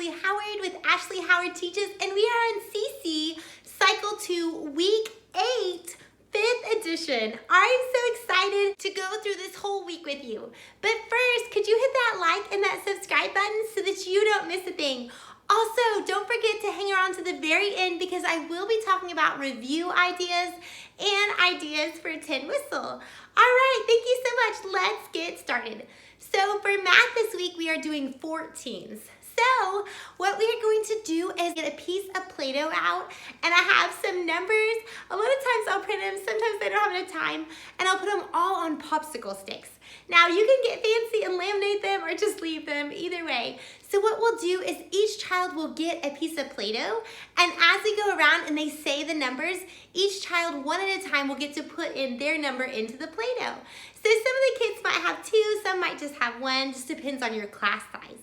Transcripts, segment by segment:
Ashley Howard with Ashley Howard Teaches, and we are on CC Cycle 2, Week 8, 5th edition. I'm so excited to go through this whole week with you. But first, could you hit that like and that subscribe button so that you don't miss a thing? Also, don't forget to hang around to the very end because I will be talking about review ideas and ideas for Tin Whistle. All right, thank you so much. Let's get started. So for math this week, we are doing 14s. So what we are going to do is get a piece of Play-Doh out, and I have some numbers. A lot of times I'll print them, sometimes I don't have enough time, and I'll put them all on popsicle sticks. Now you can get fancy and laminate them or just leave them, either way. So what we'll do is each child will get a piece of Play-Doh, and as we go around and they say the numbers, each child one at a time will get to put in their number into the Play-Doh. So some of the kids might have 2, some might just have 1, just depends on your class size.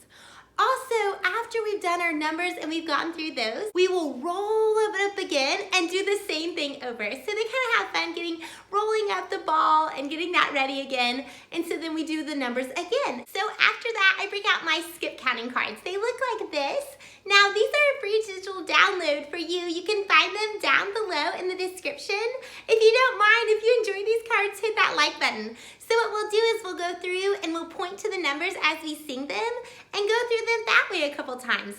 Also, after we've done our numbers and we've gotten through those, we will roll it up again and do the same thing over. So they kind of have fun rolling up the ball and getting that ready again. And so then we do the numbers again. So after that, I bring out my skip counting cards. They look like this. Now, these are a free digital download for you. You can find them down below in the description. If you don't mind, if you enjoy these cards, hit that like button. So what we'll do is we'll go through and we'll point to the numbers as we sing them and go through them that way a couple times.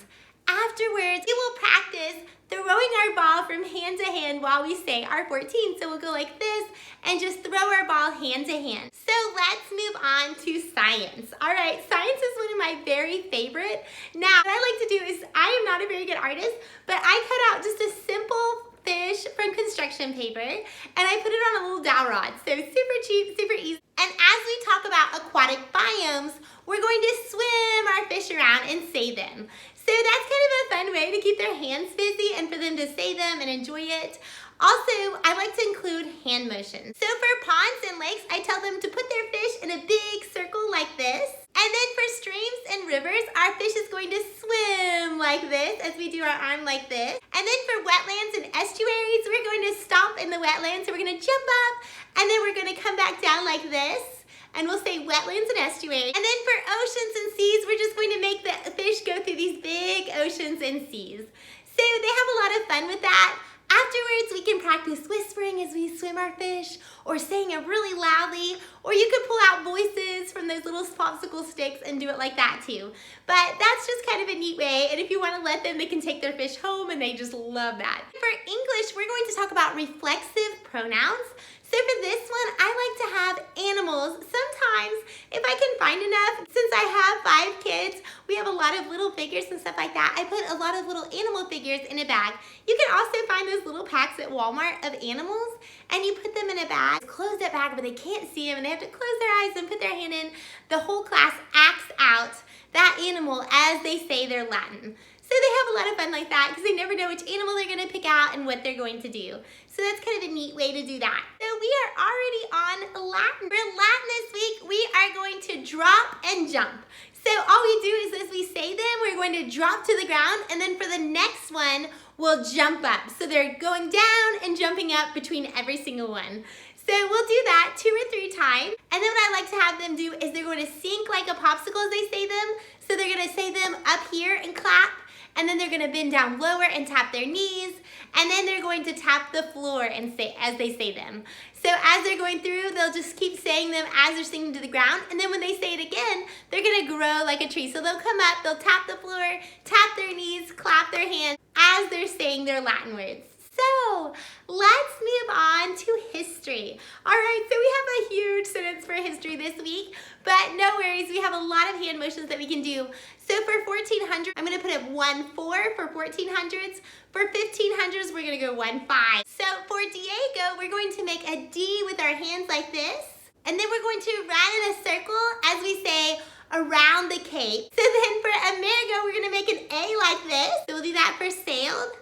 Afterwards, we will practice throwing our ball from hand to hand while we say our 14. So we'll go like this and just throw our ball hand to hand. So let's move on to science. All right, science is one of my very favorite. Now, what I like to do is, I am not a very good artist, but I cut out just a simple fish from construction paper and I put it on a little dowel rod. So super cheap, super easy. And as we talk about aquatic biomes, we're going to swim our fish around and say them. So that's kind of a fun way to keep their hands busy and for them to say them and enjoy it. Also, I like to include hand motions. So for ponds and lakes, I tell them to put their fish in a big circle like this. And then for streams and rivers, our fish is going to swim like this as we do our arm like this. And then for wetlands and estuaries, we're going to stomp in the wetlands. So we're going to jump up and then we're going to come back down like this. And we'll say wetlands and estuaries. And then for oceans and seas, we're just going to make the fish go through these big oceans and seas. So they have a lot of fun with that. Afterwards, we can practice whispering as we swim our fish, or saying it really loudly, or you could pull out voices from those little popsicle sticks and do it like that too. But that's just kind of a neat way, and if you want to let them, they can take their fish home, and they just love that. For English, we're going to talk about reflexive pronouns. So for this one, I like to have animals. Sometimes, if I can find enough, since I have 5 kids, we have a lot of little figures and stuff like that. I put a lot of little animal figures in a bag. You can also find those little packs at Walmart of animals, and you put them in a bag. Close that bag where they can't see them, and they have to close their eyes and put their hand in. The whole class acts out that animal as they say their Latin. So they have a lot of fun like that because they never know which animal they're going to pick out and what they're going to do. So that's kind of a neat way to do that. So we are already on Latin. For Latin this week, we are going to drop and jump. So all we do is as we say them, we're going to drop to the ground, and then for the next one, we'll jump up. So they're going down and jumping up between every single one. So we'll do that 2 or 3 times. And then what I like to have them do is they're going to sink like a popsicle as they say them. So they're going to say them up here and clap. And then they're going to bend down lower and tap their knees. And then they're going to tap the floor and say as they say them. So as they're going through, they'll just keep saying them as they're singing to the ground. And then when they say it again, they're going to grow like a tree. So they'll come up, they'll tap the floor, tap their knees, clap their hands as they're saying their Latin words. So let's move on to history. All right, so we have a huge sentence for history this week, but no worries, we have a lot of hand motions that we can do. So for 1400, I'm gonna put up 1-4 for 1400s. For 1500s, we're gonna go 1-5. So for Diego, we're going to make a D with our hands like this, and then we're going to run in a circle as we say around the cape. So then for Amerigo, we're gonna make an A like this. So we'll do that for sailed.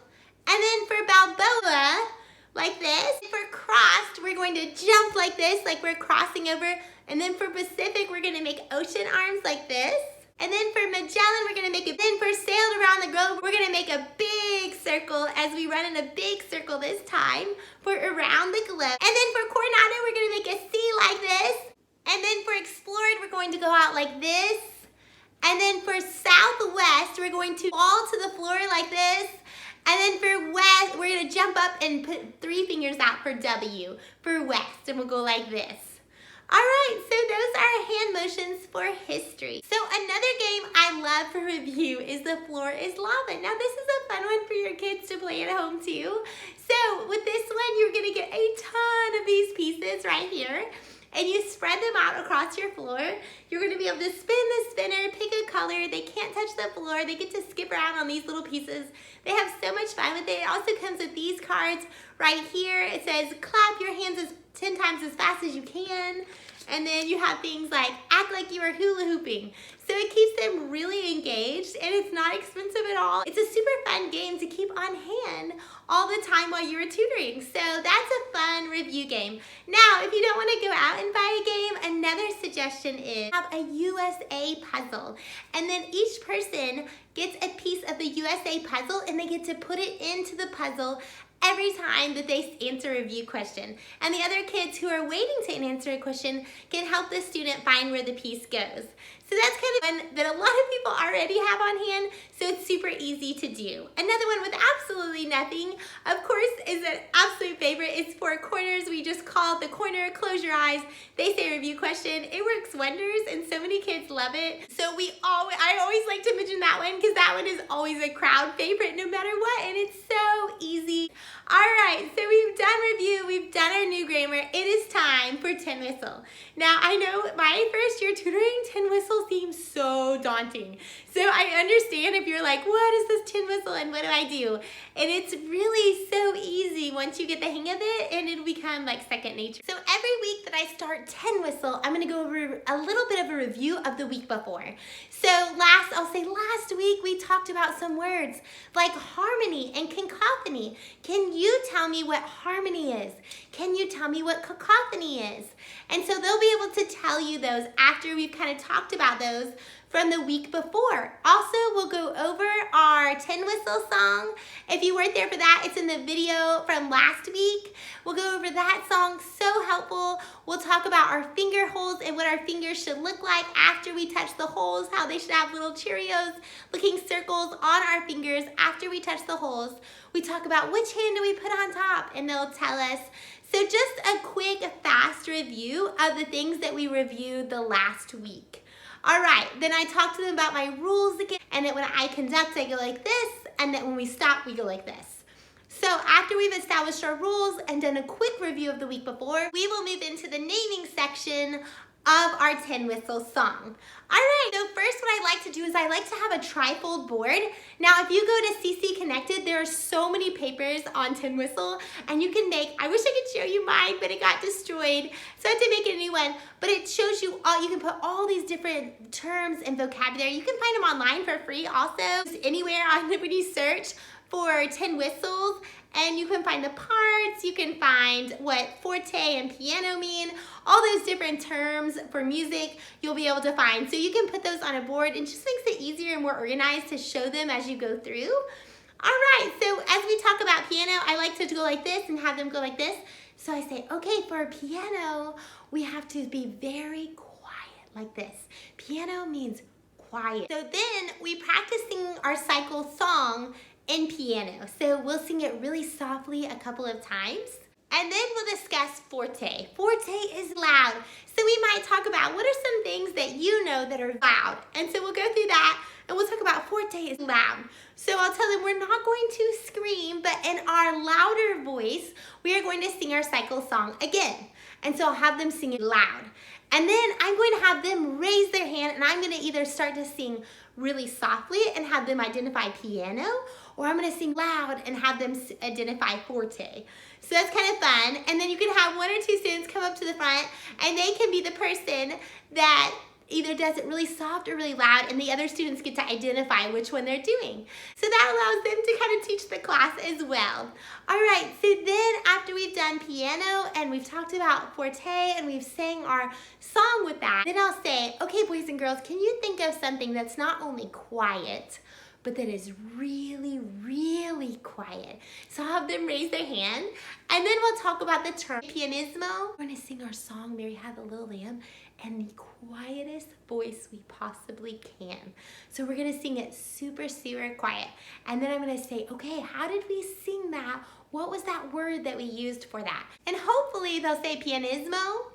And then for Balboa, like this. For crossed, we're going to jump like this, like we're crossing over. And then for Pacific, we're gonna make ocean arms like this. And then for Magellan, we're gonna make a, then for sailed around the globe, we're gonna make a big circle as we run in a big circle this time for around the globe. And then for Coronado, we're gonna make a C like this. And then for explored, we're going to go out like this. And then for southwest, we're we're going to fall to the floor like this. And then for west, we're gonna jump up and put 3 fingers out for W, for west, and we'll go like this. All right, so those are hand motions for history. So another game I love for review is The Floor is Lava. Now this is a fun one for your kids to play at home too. So with this one, you're gonna get a ton of these pieces right here, and you spread them out across your floor. You're gonna be able to spin the spinner, pick a color. They can't touch the floor. They get to skip around on these little pieces. They have so much fun with it. It also comes with these cards right here. It says, clap your hands 10 times as fast as you can. And then you have things like, act like you are hula hooping. So it keeps them really engaged, and it's not expensive at all. It's a super fun game to keep on hand all the time while you're tutoring. So that's a fun review game. Now, if you don't want to go out and buy a game, another suggestion is have a USA puzzle. And then each person gets a piece of the USA puzzle, and they get to put it into the puzzle every time that they answer a review question. And the other kids who are waiting to answer a question can help the student find where the piece goes. So that's kind of one that a lot of people already have on hand, so it's super easy to do. Another one with absolutely nothing, of course, is an absolute favorite. It's 4 corners. We just call it the corner, close your eyes. They say review question. It works wonders, and so many kids love it. So I always like to mention that one because that one is always a crowd favorite no matter what, and it's so easy. All right, so we've done review, we've done our new grammar. It is time for tin whistle. Now, I know my first year tutoring, tin whistle seems so daunting. So I understand if you're like, what is this tin whistle and what do I do? And it's really so easy once you get the hang of it, and it'll become like second nature. So every week that I start tin whistle, I'm gonna go over a little bit of a review of the week before. So last week we talked about some words like harmony and cacophony. Can you tell me what harmony is? Can you tell me what cacophony is? And so they'll be able to tell you those after we've kind of talked about those from the week before. Also, we'll go over our tin whistle song. If you weren't there for that, it's in the video from last week. We'll go over that song, so helpful. We'll talk about our finger holes and what our fingers should look like after we touch the holes, how they should have little Cheerios looking circles on our fingers after we touch the holes. We talk about which hand do we put on top, and they'll tell us. So just a quick, fast review of the things that we reviewed the last week. All right, then I talk to them about my rules again, and that when I conduct, I go like this, and that when we stop, we go like this. So after we've established our rules and done a quick review of the week before, we will move into the naming section of our tin whistle song. All right, so first what I like to do is I like to have a trifold board. Now, if you go to CC Connected, there are so many papers on tin whistle, and you can make, I wish I could show you mine, but it got destroyed, so I had to make a new one. But it shows you all, you can put all these different terms and vocabulary. You can find them online for free also, anywhere on when you search for tin whistles, and you can find the parts, you can find what forte and piano mean, all those different terms for music you'll be able to find. So you can put those on a board, and just makes it easier and more organized to show them as you go through. All right, so as we talk about piano, I like to go like this and have them go like this. So I say, okay, for a piano, we have to be very quiet like this. Piano means quiet. So then we practice singing our cycle song in piano. So we'll sing it really softly a couple of times. And then we'll discuss forte. Forte is loud. So we might talk about what are some things that you know that are loud. And so we'll go through that, and we'll talk about forte is loud. So I'll tell them we're not going to scream, but in our louder voice, we are going to sing our cycle song again. And so I'll have them sing it loud. And then I'm going to have them raise their hand, and I'm going to either start to sing really softly and have them identify piano, or I'm going to sing loud and have them identify forte. So that's kind of fun. And then you can have 1 or 2 students come up to the front, and they can be the person that either does it really soft or really loud, and the other students get to identify which one they're doing. So that allows them to kind of teach the class as well. All right, so then after we've done piano and we've talked about forte and we've sang our song with that, then I'll say, okay, boys and girls, can you think of something that's not only quiet, but that is really, really quiet? So I'll have them raise their hand, and then we'll talk about the term pianismo. We're gonna sing our song, Mary Had the Little Lamb, in the quietest voice we possibly can. So we're gonna sing it super, super quiet. And then I'm gonna say, okay, how did we sing that? What was that word that we used for that? And hopefully they'll say pianismo.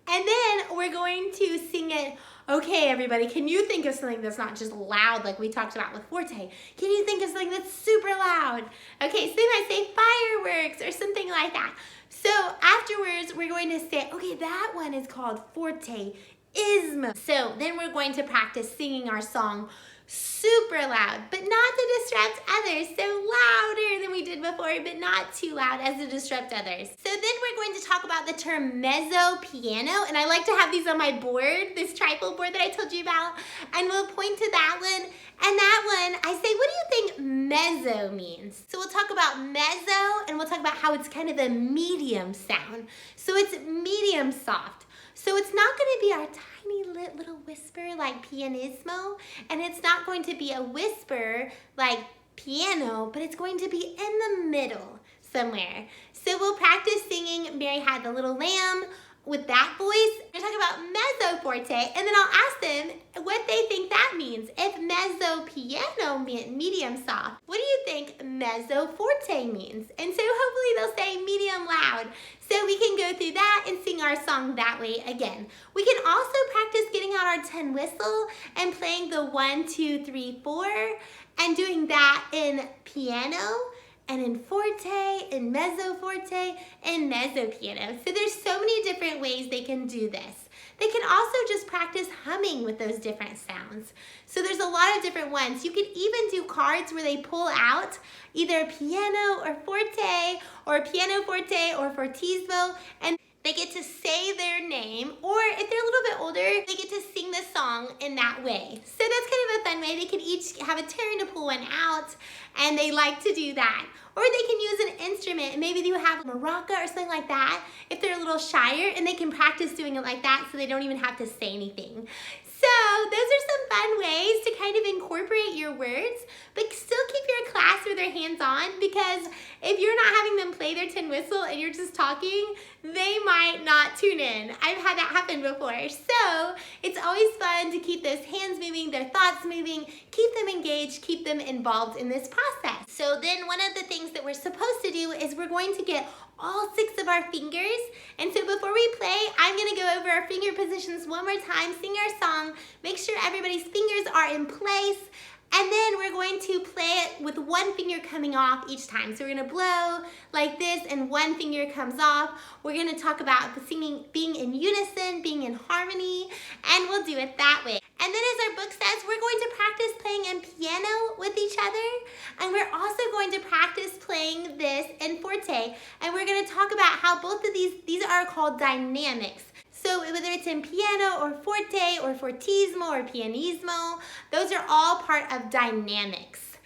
And then we're going to sing it. Okay, everybody, can you think of something that's not just loud like we talked about with forte? Can you think of something that's super loud? Okay, so they might say fireworks or something like that. So afterwards, we're going to say, okay, that one is called forte-ismo. So then we're going to practice singing our song super loud, but not to disrupt others. So louder than we did before, but not too loud as to disrupt others. So then we're going to talk about the term mezzo piano, and I like to have these on my board, this trifold board that I told you about, and we'll point to that one. And that one, I say, what do you think mezzo means? So we'll talk about mezzo, and we'll talk about how it's kind of a medium sound. So it's medium soft. So it's not going to be our tiny little whisper like pianismo, and it's not going to be a whisper like piano, but it's going to be in the middle somewhere. So we'll practice singing Mary Had the Little Lamb with that voice. We're talking about mezzo forte, and then I'll ask them what they think that means. If mezzo piano meant medium soft, what do you think mezzo forte means? And so hopefully they'll say medium loud. So we can go through that and sing our song that way again. We can also practice getting out our tin whistle and playing the 1, 2, 3, 4, and doing that in piano, and in forte, in mezzo forte, and mezzo piano. So there's so many different ways they can do this. They can also just practice humming with those different sounds. So there's a lot of different ones. You could even do cards where they pull out either piano or forte, or piano forte or fortissimo, and they get to say their name, or if they're a little bit older, they get to sing the song in that way. So that's kind of a fun way. They can each have a turn to pull one out, and they like to do that. Or they can use an instrument, maybe you have a maraca or something like that, if they're a little shyer, and they can practice doing it like that so they don't even have to say anything. So those are some fun ways to kind of incorporate your words, but still keep your class with their hands on, because if you're not having them play their tin whistle and you're just talking, they might not tune in. I've had that happen before. So it's always fun to keep those hands moving, their thoughts moving, keep them engaged, keep them involved in this process. So then one of the things that we're supposed to do is we're going to get all 6 of our fingers. And so before we play, I'm gonna go over our finger positions one more time, sing our song, make sure everybody's fingers are in place, and then we're going to play it with one finger coming off each time. So we're gonna blow like this and one finger comes off. We're gonna talk about the singing being in unison, being in harmony, and we'll do it that way. And then as our book says, we're going to practice playing in piano with each other, and we're also going to practice playing this in forte. And we're gonna talk about how both of these are called dynamics. So whether it's in piano or forte or fortissimo or pianismo, those are all part of dynamics.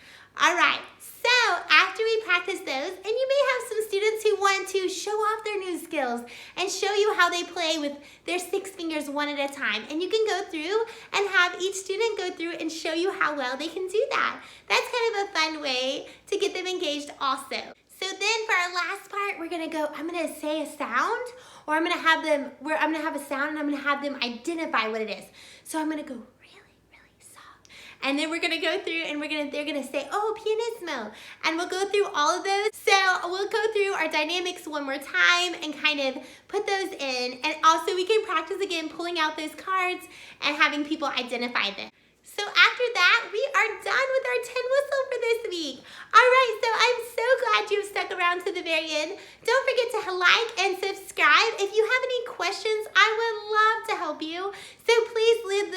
All right, so after we practice those, and you may have some students who want to show off their new skills and show you how they play with their 6 fingers one at a time. And you can go through and have each student go through and show you how well they can do that. That's kind of a fun way to get them engaged also. So then for our last part, we're gonna go, I'm gonna say a sound, or I'm gonna have a sound and I'm gonna have them identify what it is. So I'm gonna go really, really soft. And then we're gonna go through and they're gonna say, oh, pianismo. And we'll go through all of those. So we'll go through our dynamics one more time and kind of put those in. And also we can practice again, pulling out those cards and having people identify them. So after that, we are done with our tin whistle for this week. All right, so I'm so glad you've stuck around to the very end. Don't forget to like and subscribe. If you have any questions, I would love to help you. So please leave